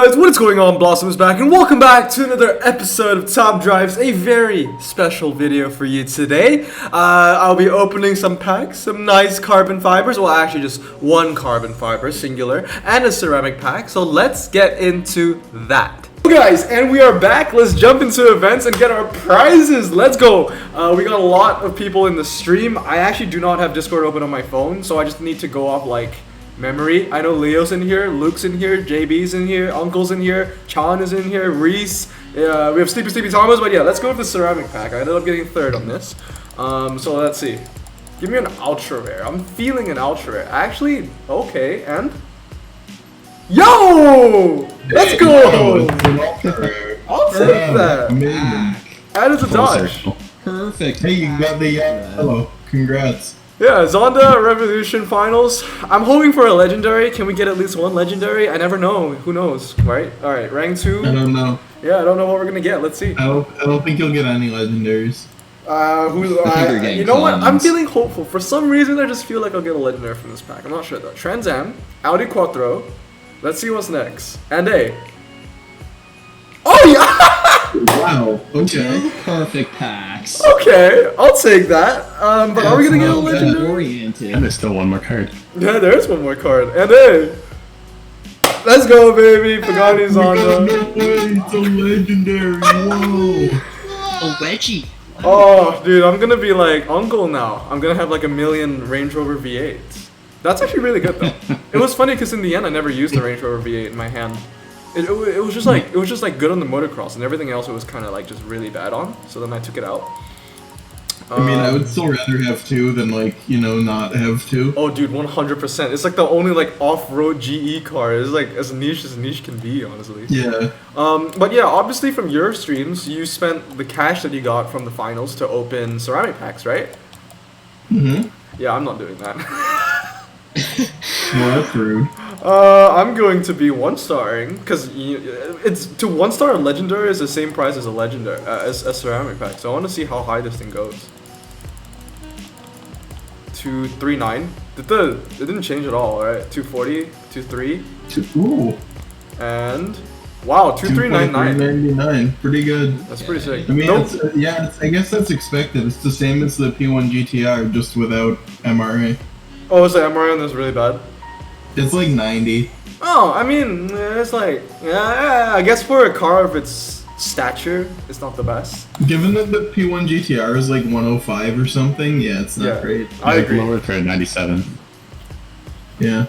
guys, what is going on? Blossom is back and welcome back to another episode of Top Drives, a very special video for you today. I'll be opening some packs, some nice carbon fibers, well actually just one carbon fiber, singular, and a ceramic pack, so let's get into that. Okay guys, and we are back. Let's jump into events and get our prizes. Let's go. We got a lot of people in the stream. I actually do not have Discord open on my phone, so I just need to go off like memory. I know Leo's in here, Luke's in here, JB's in here, Uncle's in here, Chan is in here, Reese. We have Sleepy Thomas, but yeah, let's go with the ceramic pack. I ended up getting third on this. So let's see. Give me an ultra rare. I'm feeling an ultra rare. Actually, okay, and yo! Let's go! I'll take that. Add it to Dodge. Perfect. Hey, you got the yellow. Congrats. Yeah, Zonda Revolution Finals. I'm hoping for a legendary. Can we get at least one legendary? I never know. Who knows, right? All right, rank 2. I don't know. Yeah, I don't know what we're gonna get. Let's see. I don't think you'll get any legendaries. You know what? I'm feeling hopeful. For some reason, I just feel like I'll get a legendary from this pack. I'm not sure though. Trans Am, Audi Quattro. Let's see what's next. And a. Oh yeah! Wow. Okay. Two perfect packs. Okay, I'll take that. But are we gonna get a legendary? Oriented. And there's still one more card. Yeah, there is one more card. And a. Let's go, baby. Pagani's on No way, it's a legendary. Whoa. Oh, Reggie. Oh, dude, I'm gonna be like Uncle now. I'm gonna have like a million Range Rover V8s. That's actually really good though. It was funny because in the end I never used the Range Rover V8 in my hand. It was just like good on the motocross, and everything else it was kind of like just really bad on. So then I took it out. I mean, I would still rather have two than like, you know, not have two. Oh, dude, 100%. It's like the only like off-road GE car. It's like as niche can be, honestly. Yeah. But yeah, obviously from your streams, you spent the cash that you got from the finals to open ceramic packs, right? Mhm. Yeah, I'm not doing that. Well, that's rude. I'm going to be one-starring because it's to one-star a legendary is the same price as a legendary as a ceramic pack. So I want to see how high this thing goes. 239. It didn't change at all, right? 240, 23, Ooh. and wow, 2399. 2.399. Pretty good. That's pretty sick. I mean, Nope. I guess that's expected. It's the same as the P1 GTR, just without MRA. Oh, so MRI on this really bad. It's like 90. Oh, I mean, it's like yeah, I guess for a car of its stature, it's not the best. Given that the P1 GTR is like 105 or something, yeah, it's not Yeah. great. I agree. Lower for 97. Yeah.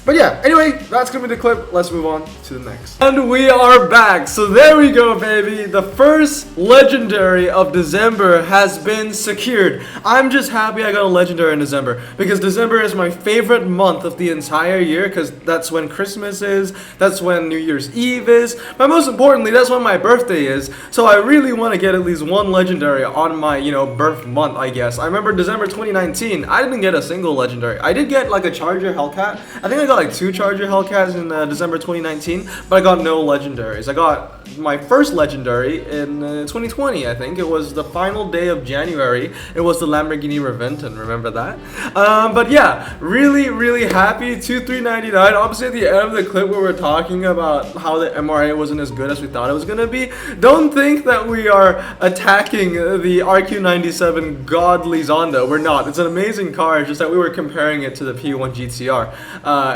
But yeah, anyway, that's gonna be the clip. Let's move on to the next. And we are back. So there we go, baby. The first legendary of December has been secured. I'm just happy I got a legendary in December because December is my favorite month of the entire year because that's when Christmas is, that's when New Year's Eve is, but most importantly, that's when my birthday is. So I really want to get at least one legendary on my, birth month, I guess. I remember December 2019, I didn't get a single legendary. I did get like a Charger Hellcat. I think I got like 2 Charger Hellcats in December 2019, but I got no legendaries. I got my first legendary in 2020, I think. It was the final day of January. It was the Lamborghini Reventon, remember that? But yeah, really happy. 2399. Obviously at the end of the clip where we're talking about how the MRA wasn't as good as we thought it was gonna be, don't think that we are attacking the RQ97 godly Zonda. We're not. It's an amazing car, it's just that we were comparing it to the P1 GTR.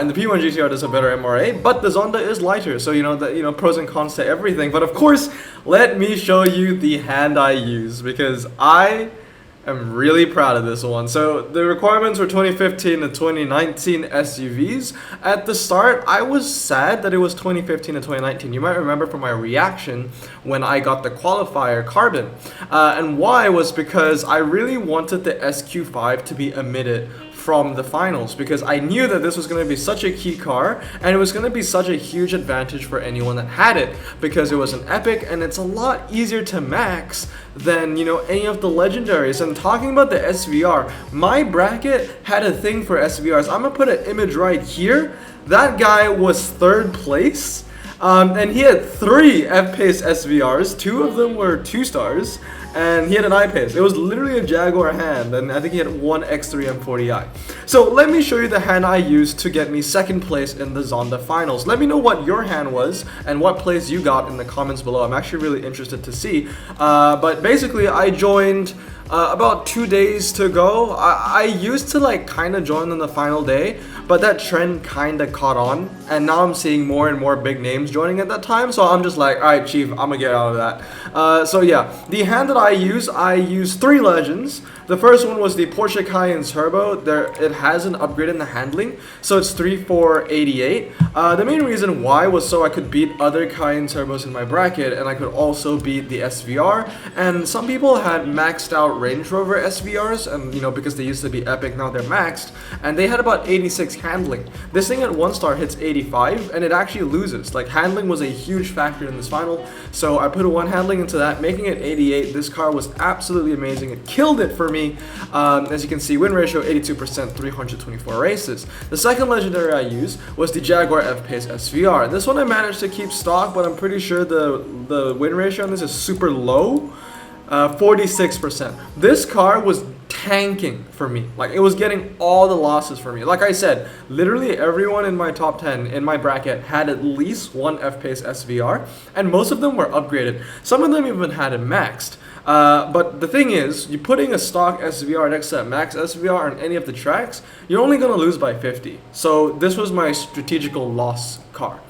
And the P1 GTR does a better MRA, but the Zonda is lighter, so pros and cons to everything. But of course, let me show you the hand I use because I am really proud of this one. So the requirements were 2015 to 2019 SUVs. At the start, I was sad that it was 2015 to 2019. You might remember from my reaction when I got the qualifier carbon. And why was because I really wanted the SQ5 to be omitted from the finals because I knew that this was going to be such a key car and it was going to be such a huge advantage for anyone that had it because it was an epic and it's a lot easier to max than any of the legendaries. And talking about the SVR, my bracket had a thing for SVRs. I'm gonna put an image right here. That guy was 3rd place And he had 3 F-Pace SVRs, 2 of them were 2 stars, and he had an I-Pace. It was literally a Jaguar hand, and I think he had 1 X3 M40i. So let me show you the hand I used to get me 2nd place in the Zonda finals. Let me know what your hand was and what place you got in the comments below. I'm actually really interested to see. But basically, I joined about 2 days to go. I used to like kind of join on the final day, but that trend kind of caught on, and now I'm seeing more and more big names joining at that time, so I'm just like, alright Chief, I'm gonna get out of that. So yeah, the hand that I use 3 legends. The first one was the Porsche Cayenne Turbo. It has an upgrade in the handling, so it's 3488. The main reason why was so I could beat other Cayenne Turbos in my bracket, and I could also beat the SVR, and some people had maxed out Range Rover SVRs, and you know, because they used to be epic, now they're maxed, and they had about 86 handling. This thing at 1 star hits 85, and it actually loses. Like, handling was a huge factor in this final, so I put a 1 handling into that, making it 88. This car was absolutely amazing. It killed it for me. As you can see, win ratio 82%, 324 races. The second legendary I used was the Jaguar F-Pace SVR. This one I managed to keep stock, but I'm pretty sure the win ratio on this is super low. 46%. This car was tanking for me. Like, it was getting all the losses for me. Like I said, literally everyone in my top 10 in my bracket had at least 1 F-Pace SVR, and most of them were upgraded. Some of them even had it maxed. But the thing is, you're putting a stock SVR next to a max SVR on any of the tracks, you're only going to lose by 50. So this was my strategical loss car.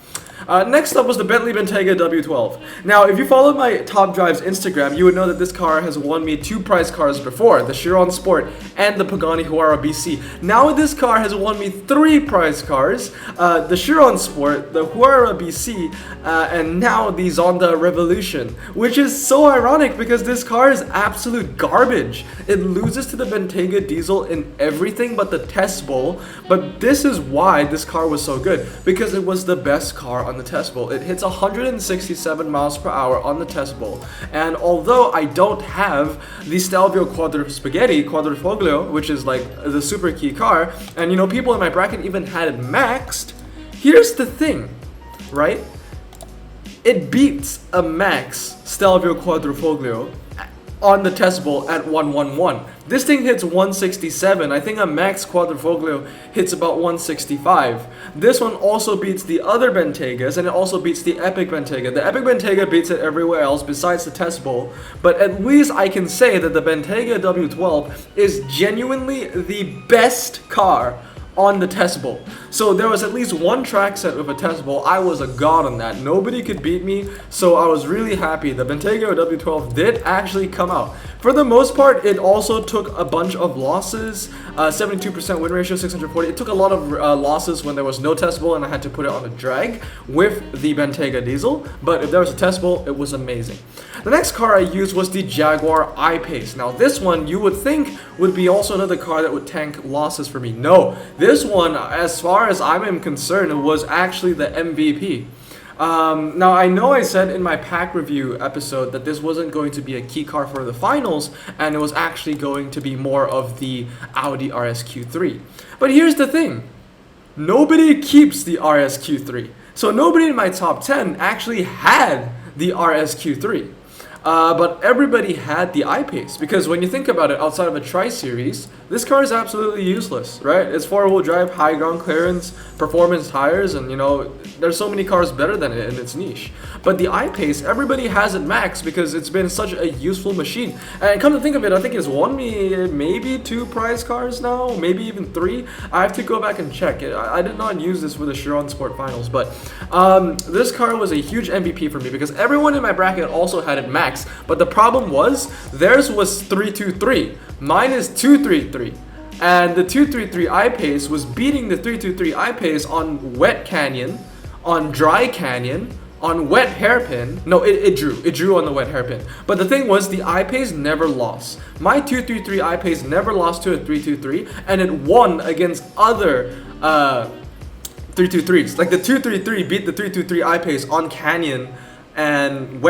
Next up was the Bentley Bentayga W12. Now, if you followed my Top Drives Instagram, you would know that this car has won me 2 prize cars before, the Chiron Sport and the Pagani Huayra BC. Now this car has won me 3 prize cars, the Chiron Sport, the Huayra BC, and now the Zonda Revolution, which is so ironic because this car is absolute garbage. It loses to the Bentayga diesel in everything but the test bowl, but this is why this car was so good, because it was the best car on the test bowl. It hits 167 miles per hour on the test bowl, and although I don't have the Stelvio Quadrifoglio, which is like the super key car, and you know, people in my bracket even had it maxed, here's the thing, right? It beats a max Stelvio Quadrifoglio on the test bowl at 111. This thing hits 167. I think a max Quadrifoglio hits about 165. This one also beats the other Bentaygas, and it also beats the Epic Bentayga. The Epic Bentayga beats it everywhere else besides the test bowl, but at least I can say that the Bentayga W12 is genuinely the best car on the test bowl. So there was at least 1 track set with a test bowl. I was a god on that. Nobody could beat me, so I was really happy. The Bentayga W12 did actually come out. For the most part, it also took a bunch of losses. 72% win ratio, 640. It took a lot of losses when there was no test bowl and I had to put it on a drag with the Bentayga diesel, but if there was a test bowl, it was amazing. The next car I used was the Jaguar I-Pace. Now this one you would think would be also another car that would tank losses for me. No, this one, as far as I'm concerned, was actually the MVP. Now I know I said in my pack review episode that this wasn't going to be a key car for the finals, and it was actually going to be more of the Audi RSQ3. But here's the thing, nobody keeps the RSQ3. So nobody in my top 10 actually had the RSQ3. But everybody had the I-Pace, because when you think about it, outside of a Tri-Series, this car is absolutely useless, right? It's 4-wheel drive, high ground clearance, performance tires, and you know, there's so many cars better than it in its niche. But the I-Pace, everybody has it maxed because it's been such a useful machine. And come to think of it, I think it's won me maybe 2 prize cars now, maybe even 3. I have to go back and check it. I did not use this for the Chiron Sport Finals, but this car was a huge MVP for me because everyone in my bracket also had it maxed. But the problem was, theirs was 323, mine is 233, and the 233 I-Pace was beating the 323 I-Pace on wet canyon, on dry canyon, on wet hairpin. No, it drew on the wet hairpin. But the thing was, the I-Pace never lost. My 233 I-Pace never lost to a 323, and it won against other 323s. Like the 233 beat the 323 I-Pace on canyon and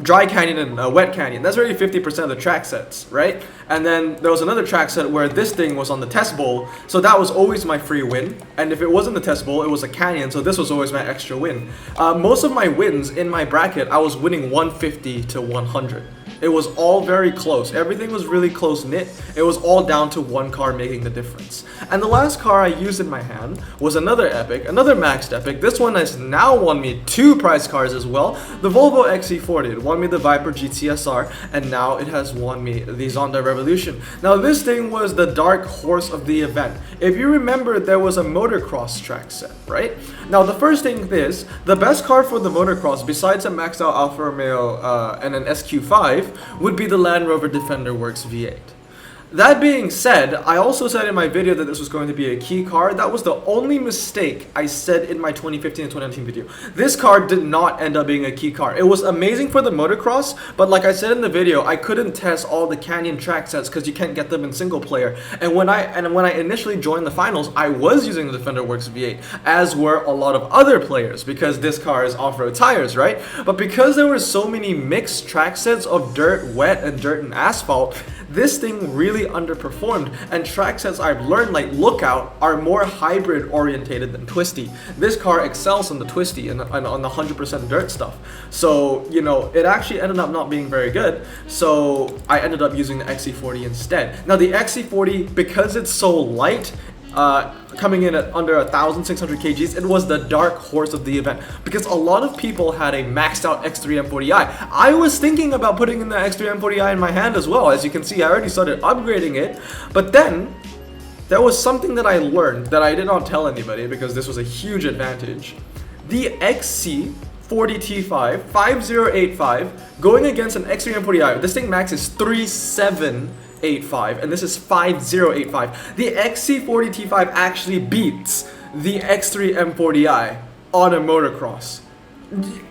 dry canyon and wet canyon. That's already 50% of the track sets, right? And then there was another track set where this thing was on the test bowl, so that was always my free win. And if it wasn't the test bowl, it was a canyon, so this was always my extra win. Most of my wins in my bracket, I was winning 150 to 100. It was all very close. Everything was really close knit. It was all down to one car making the difference. And the last car I used in my hand was another epic, another maxed epic. This one has now won me 2 prize cars as well. The Volvo XC40. It won me the Viper GTSR, and now it has won me the Zonda Revolution. Now this thing was the dark horse of the event. If you remember, there was a motocross track set, right? Now the first thing is, the best car for the motocross, besides a maxed out Alfa Romeo and an SQ5, would be the Land Rover Defender Works V8. That being said, I also said in my video that this was going to be a key car. That was the only mistake I said in my 2015 and 2019 video. This car did not end up being a key car. It was amazing for the motocross, but like I said in the video, I couldn't test all the Canyon track sets because you can't get them in single player. And when I initially joined the finals, I was using the Defender Works V8, as were a lot of other players, because this car is off-road tires, right? But because there were so many mixed track sets of dirt, wet, and dirt and asphalt, this thing really underperformed, and track sets I've learned, like Lookout, are more hybrid orientated than twisty. This car excels on the twisty and on the 100% dirt stuff. So, you know, it actually ended up not being very good, so I ended up using the XC40 instead. Now the XC40, because it's so light, coming in at under 1,600 kgs, it was the dark horse of the event because a lot of people had a maxed out X3 M40i. I was thinking about putting in the X3 M40i in my hand as well. As you can see, I already started upgrading it, but then there was something that I learned that I did not tell anybody because this was a huge advantage. The XC40T5 5085 going against an X3 M40i, this thing max is 3785 and this is 5085. The XC40T5 actually beats the X3 M40i on a motocross.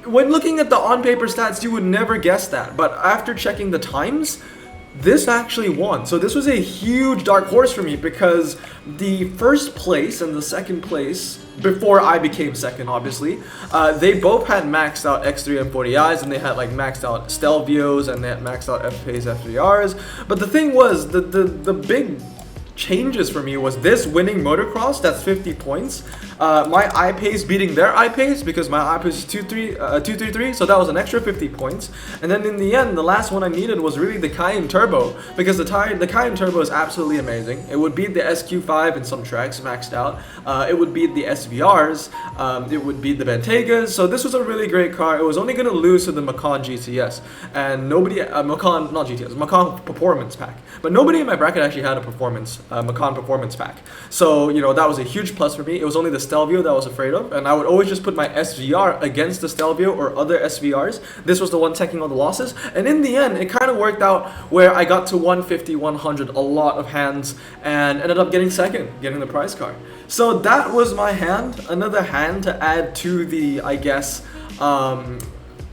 When looking at the on-paper stats, you would never guess that, but after checking the times, this actually won. So this was a huge dark horse for me because the first place and the second place, before I became second obviously, they both had maxed out X3 M40i's and they had like maxed out Stelvios and they had maxed out F-Pace FDRs. But the thing was, the big changes for me was this winning motocross, that's 50 points. My I-Pace beating their I-Pace because my I-Pace is 233, so that was an extra 50 points. And then in the end, the last one I needed was really the Cayenne Turbo because the Cayenne Turbo is absolutely amazing. It would beat the SQ5 in some tracks maxed out. It would beat the SVRs. It would beat the Bentegas. So this was a really great car. It was only going to lose to the Macan GTS and nobody, Macan, not GTS, Macan Performance Pack. But nobody in my bracket actually had a Macan Performance Pack. So, you know, that was a huge plus for me. It was only the Stelvio that I was afraid of, and I would always just put my SVR against the Stelvio or other SVRs. This was the one taking all the losses, and in the end, it kind of worked out where I got to 150, 100, a lot of hands, and ended up getting second, getting the prize card. So that was my hand, another hand to add to the, I guess,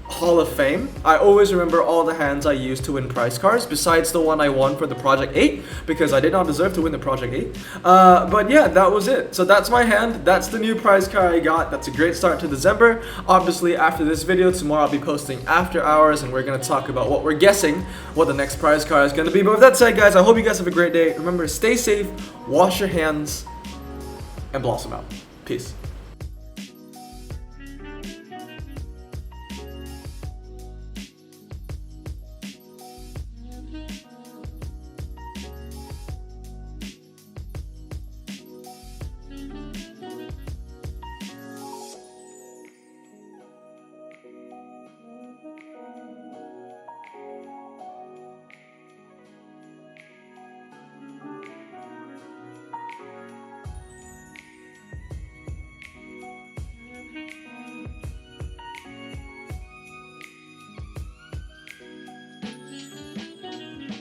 Hall of Fame. I always remember all the hands I used to win prize cards, besides the one I won for the Project 8, because I did not deserve to win the Project 8. But yeah, that was it. So that's my hand. That's the new prize card I got. That's a great start to December. Obviously, after this video, tomorrow I'll be posting After Hours, and we're going to talk about what we're guessing what the next prize card is going to be. But with that said, guys, I hope you guys have a great day. Remember, stay safe, wash your hands, and blossom out. Peace.